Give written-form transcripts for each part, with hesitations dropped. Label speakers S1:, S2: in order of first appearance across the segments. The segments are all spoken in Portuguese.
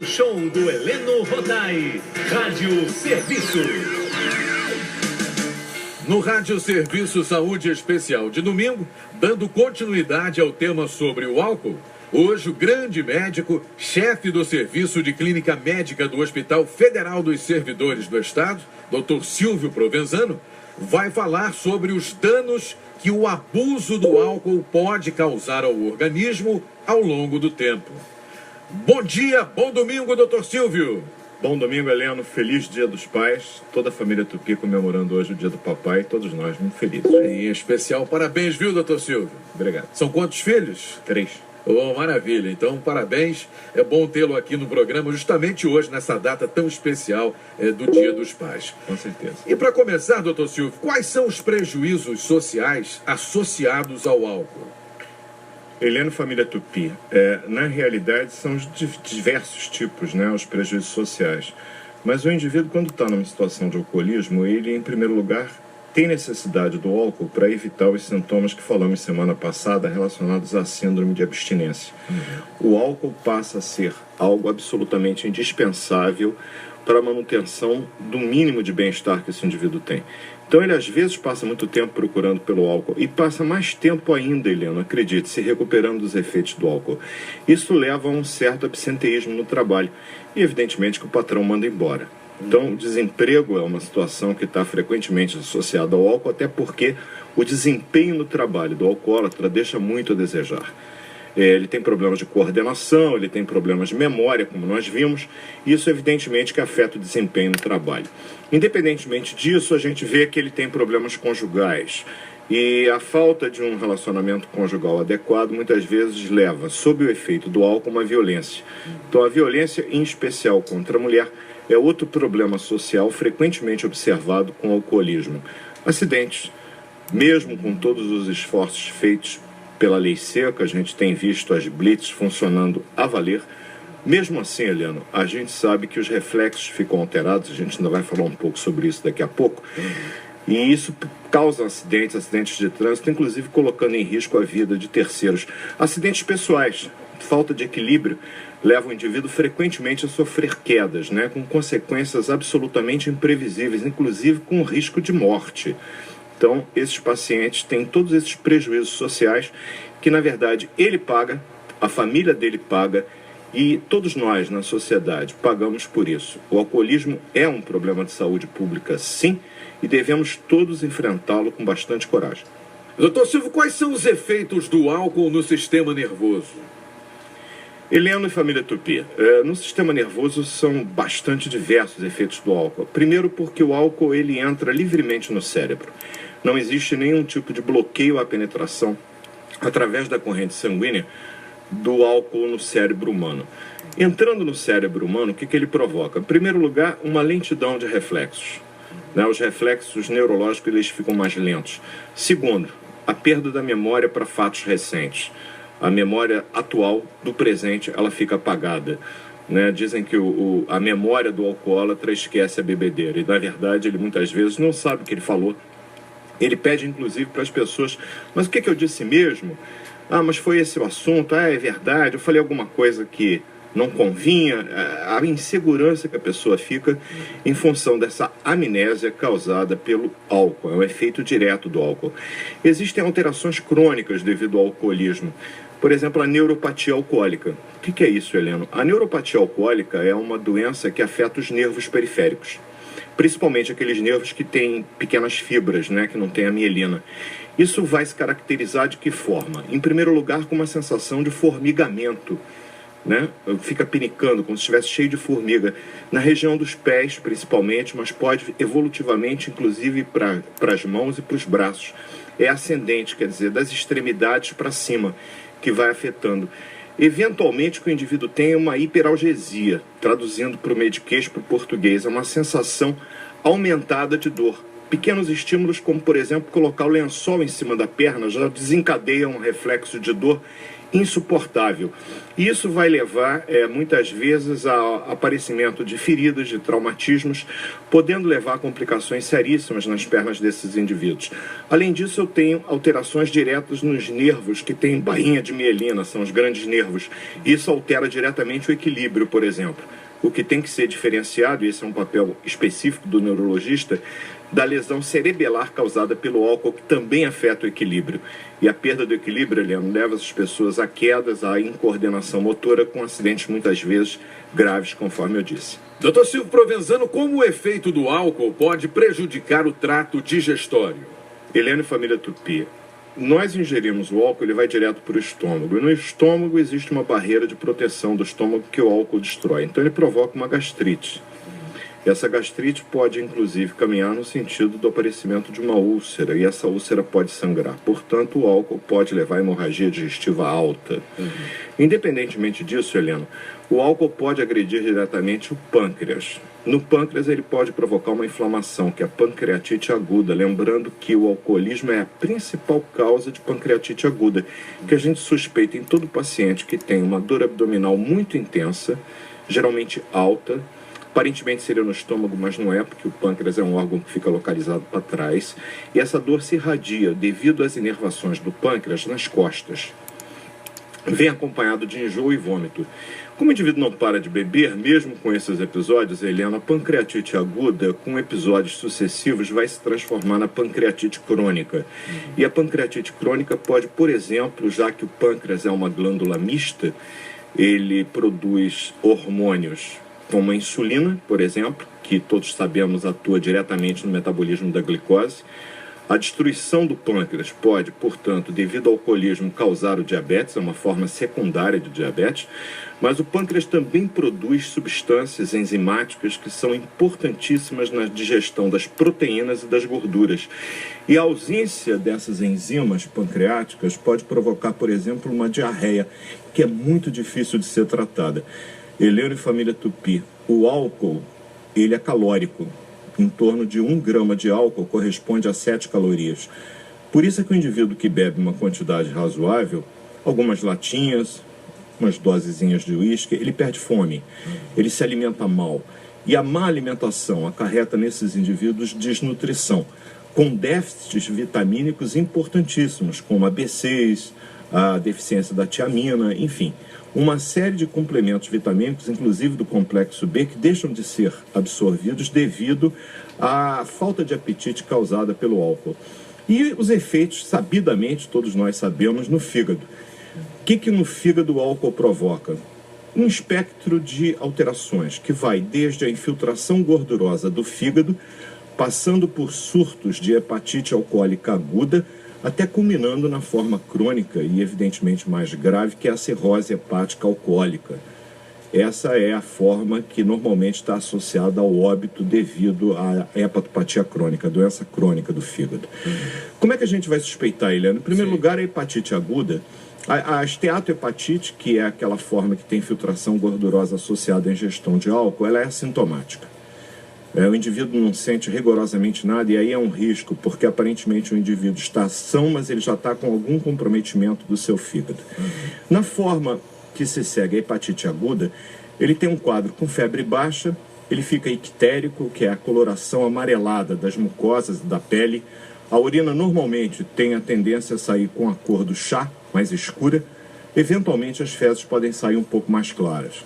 S1: Show do Heleno Rodai, Rádio Serviço.
S2: No Rádio Serviço Saúde Especial de domingo, dando continuidade ao tema sobre o álcool, hoje o grande médico, chefe do Serviço de Clínica Médica do Hospital Federal dos Servidores do Estado, Dr. Silvio Provenzano, vai falar sobre os danos que o abuso do álcool pode causar ao organismo ao longo do tempo. Bom dia, bom domingo, doutor Silvio.
S3: Bom domingo, Heleno. Feliz Dia dos Pais. Toda a família Tupi comemorando hoje o Dia do Papai. Todos nós muito felizes.
S2: Em especial, parabéns, viu, doutor Silvio?
S3: Obrigado.
S2: São quantos filhos?
S3: 3.
S2: Oh, maravilha. Então, parabéns. É bom tê-lo aqui no programa, justamente hoje, nessa data tão especial do Dia dos Pais.
S3: Com certeza.
S2: E para começar, doutor Silvio, quais são os prejuízos sociais associados ao álcool?
S3: Heleno, família Tupi, na realidade são os diversos tipos, né, os prejuízos sociais. Mas o indivíduo, quando está numa situação de alcoolismo, ele, em primeiro lugar, tem necessidade do álcool para evitar os sintomas que falamos semana passada relacionados à síndrome de abstinência. O álcool passa a ser algo absolutamente indispensável para a manutenção do mínimo de bem-estar que esse indivíduo tem. Então ele às vezes passa muito tempo procurando pelo álcool e passa mais tempo ainda, Helena, acredite, se recuperando dos efeitos do álcool. Isso leva a um certo absenteísmo no trabalho e evidentemente que o patrão manda embora. Então o desemprego é uma situação que está frequentemente associada ao álcool, até porque o desempenho no trabalho do alcoólatra deixa muito a desejar. Ele tem problemas de coordenação, ele tem problemas de memória, como nós vimos. Isso, evidentemente, que afeta o desempenho no trabalho. Independentemente disso, a gente vê que ele tem problemas conjugais. E a falta de um relacionamento conjugal adequado, muitas vezes, leva, sob o efeito do álcool, uma violência. Então, a violência, em especial contra a mulher, é outro problema social frequentemente observado com o alcoolismo. Acidentes, mesmo com todos os esforços feitos pela lei seca, a gente tem visto as blitz funcionando a valer. Mesmo assim, Heleno, a gente sabe que os reflexos ficam alterados, a gente ainda vai falar um pouco sobre isso daqui a pouco, e isso causa acidentes de trânsito, inclusive colocando em risco a vida de terceiros. Acidentes pessoais, falta de equilíbrio, leva o indivíduo frequentemente a sofrer quedas, né, com consequências absolutamente imprevisíveis, inclusive com risco de morte. Então, esses pacientes têm todos esses prejuízos sociais que, na verdade, ele paga, a família dele paga e todos nós, na sociedade, pagamos por isso. O alcoolismo é um problema de saúde pública, sim, e devemos todos enfrentá-lo com bastante coragem.
S2: Doutor Silvio, quais são os efeitos do álcool no sistema nervoso?
S3: Heleno e família Tupi, no sistema nervoso são bastante diversos efeitos do álcool. Primeiro porque o álcool ele entra livremente no cérebro. Não existe nenhum tipo de bloqueio à penetração através da corrente sanguínea do álcool no cérebro humano. Entrando no cérebro humano, o que ele provoca? Em primeiro lugar, uma lentidão de reflexos. Os reflexos neurológicos eles ficam mais lentos. Segundo, a perda da memória para fatos recentes. A memória atual do presente ela fica apagada. Dizem que a memória do alcoólatra esquece a bebedeira. E, na verdade, ele muitas vezes não sabe o que ele falou. Ele pede, inclusive, para as pessoas, mas o que eu disse mesmo? Ah, mas foi esse o assunto? Ah, é verdade, eu falei alguma coisa que não convinha. A insegurança que a pessoa fica em função dessa amnésia causada pelo álcool. É um efeito direto do álcool. Existem alterações crônicas devido ao alcoolismo. Por exemplo, a neuropatia alcoólica. O que é isso, Heleno? A neuropatia alcoólica é uma doença que afeta os nervos periféricos. Principalmente aqueles nervos que têm pequenas fibras, que não têm a mielina. Isso vai se caracterizar de que forma? Em primeiro lugar, com uma sensação de formigamento, Fica pinicando, como se estivesse cheio de formiga, na região dos pés, principalmente, mas pode evolutivamente, inclusive, para as mãos e para os braços. É ascendente, quer dizer, das extremidades para cima, que vai afetando. Eventualmente, o que o indivíduo tem é uma hiperalgesia, traduzindo para o mediquês, para o português, é uma sensação aumentada de dor. Pequenos estímulos, como, por exemplo, colocar o lençol em cima da perna, já desencadeia um reflexo de dor insuportável. E isso vai levar, muitas vezes, ao aparecimento de feridas, de traumatismos, podendo levar a complicações seríssimas nas pernas desses indivíduos. Além disso, eu tenho alterações diretas nos nervos, que têm bainha de mielina, são os grandes nervos. Isso altera diretamente o equilíbrio, por exemplo. O que tem que ser diferenciado, e esse é um papel específico do neurologista, da lesão cerebelar causada pelo álcool, que também afeta o equilíbrio. E a perda do equilíbrio, Eliano, leva as pessoas a quedas, a incoordenação motora, com acidentes muitas vezes graves, conforme eu disse.
S2: Dr. Silvio Provenzano, como o efeito do álcool pode prejudicar o trato digestório?
S3: Eliano e família Tupi, nós ingerimos o álcool, ele vai direto para o estômago. E no estômago existe uma barreira de proteção do estômago que o álcool destrói. Então ele provoca uma gastrite. Essa gastrite pode, inclusive, caminhar no sentido do aparecimento de uma úlcera, e essa úlcera pode sangrar. Portanto, o álcool pode levar a hemorragia digestiva alta. Independentemente disso, Helena, o álcool pode agredir diretamente o pâncreas. No pâncreas, ele pode provocar uma inflamação, que é a pancreatite aguda. Lembrando que o alcoolismo é a principal causa de pancreatite aguda, que a gente suspeita em todo paciente que tem uma dor abdominal muito intensa, geralmente alta. Aparentemente seria no estômago, mas não é, porque o pâncreas é um órgão que fica localizado para trás. E essa dor se irradia devido às inervações do pâncreas nas costas. Vem acompanhado de enjoo e vômito. Como o indivíduo não para de beber, mesmo com esses episódios, Helena, a pancreatite aguda, com episódios sucessivos, vai se transformar na pancreatite crônica. E a pancreatite crônica pode, por exemplo, já que o pâncreas é uma glândula mista, ele produz hormônios como a insulina, por exemplo, que todos sabemos atua diretamente no metabolismo da glicose. A destruição do pâncreas pode, portanto, devido ao alcoolismo, causar o diabetes, é uma forma secundária do diabetes, mas o pâncreas também produz substâncias enzimáticas que são importantíssimas na digestão das proteínas e das gorduras. E a ausência dessas enzimas pancreáticas pode provocar, por exemplo, uma diarreia, que é muito difícil de ser tratada. Helena e família Tupi, o álcool, ele é calórico. Em torno de 1 grama de álcool corresponde a 7 calorias. Por isso é que o indivíduo que bebe uma quantidade razoável, algumas latinhas, umas dosezinhas de uísque, ele perde fome, ele se alimenta mal. E a má alimentação acarreta nesses indivíduos desnutrição, com déficits vitamínicos importantíssimos, como a B6, a deficiência da tiamina, enfim, uma série de complementos vitamínicos, inclusive do complexo B, que deixam de ser absorvidos devido à falta de apetite causada pelo álcool. E os efeitos, sabidamente, todos nós sabemos, no fígado. O que no fígado o álcool provoca? Um espectro de alterações, que vai desde a infiltração gordurosa do fígado, passando por surtos de hepatite alcoólica aguda, até culminando na forma crônica e evidentemente mais grave, que é a cirrose hepática alcoólica. Essa é a forma que normalmente está associada ao óbito devido à hepatopatia crônica, a doença crônica do fígado. Como é que a gente vai suspeitar, Helena? Em primeiro lugar, a hepatite aguda. A esteatohepatite, que é aquela forma que tem infiltração gordurosa associada à ingestão de álcool, ela é assintomática. O indivíduo não sente rigorosamente nada, e aí é um risco, porque aparentemente o indivíduo está são, mas ele já está com algum comprometimento do seu fígado. Na forma que se segue a hepatite aguda, ele tem um quadro com febre baixa, ele fica ictérico, que é a coloração amarelada das mucosas da pele. A urina normalmente tem a tendência a sair com a cor do chá, mais escura. Eventualmente as fezes podem sair um pouco mais claras.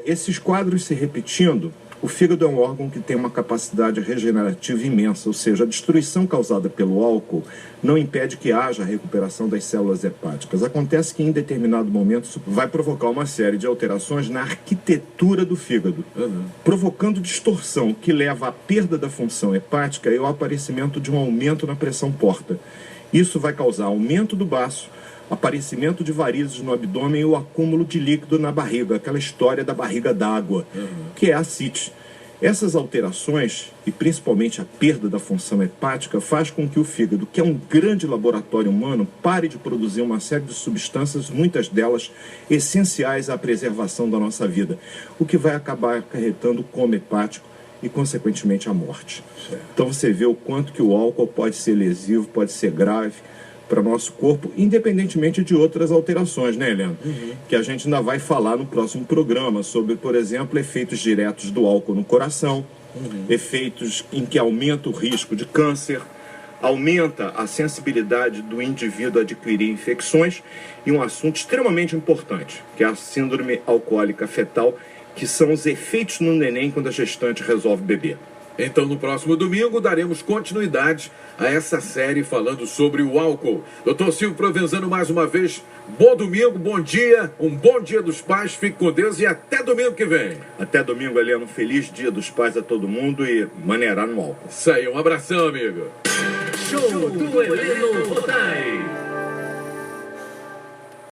S3: Esses quadros se repetindo, o fígado é um órgão que tem uma capacidade regenerativa imensa, ou seja, a destruição causada pelo álcool não impede que haja a recuperação das células hepáticas. Acontece que em determinado momento isso vai provocar uma série de alterações na arquitetura do fígado, provocando distorção que leva à perda da função hepática e ao aparecimento de um aumento na pressão porta. Isso vai causar aumento do baço, aparecimento de varizes no abdômen e o acúmulo de líquido na barriga, aquela história da barriga d'água, que é a ascite. Essas alterações, e principalmente a perda da função hepática, faz com que o fígado, que é um grande laboratório humano, pare de produzir uma série de substâncias, muitas delas essenciais à preservação da nossa vida, o que vai acabar acarretando o coma hepático e, consequentemente, a morte. Então você vê o quanto que o álcool pode ser lesivo, pode ser grave, para o nosso corpo, independentemente de outras alterações, né, Helena? Que a gente ainda vai falar no próximo programa sobre, por exemplo, efeitos diretos do álcool no coração, efeitos em que aumenta o risco de câncer, aumenta a sensibilidade do indivíduo a adquirir infecções e um assunto extremamente importante, que é a síndrome alcoólica fetal, que são os efeitos no neném quando a gestante resolve beber.
S2: Então, no próximo domingo, daremos continuidade a essa série falando sobre o álcool. Dr. Silvio Provenzano, mais uma vez, bom domingo, bom dia, um bom dia dos pais, fique com Deus e até domingo que vem.
S3: Até domingo, Helena, um feliz dia dos pais a todo mundo e maneirar no álcool.
S2: Isso aí, um abração, amigo.
S1: Show do Heleno Rodai.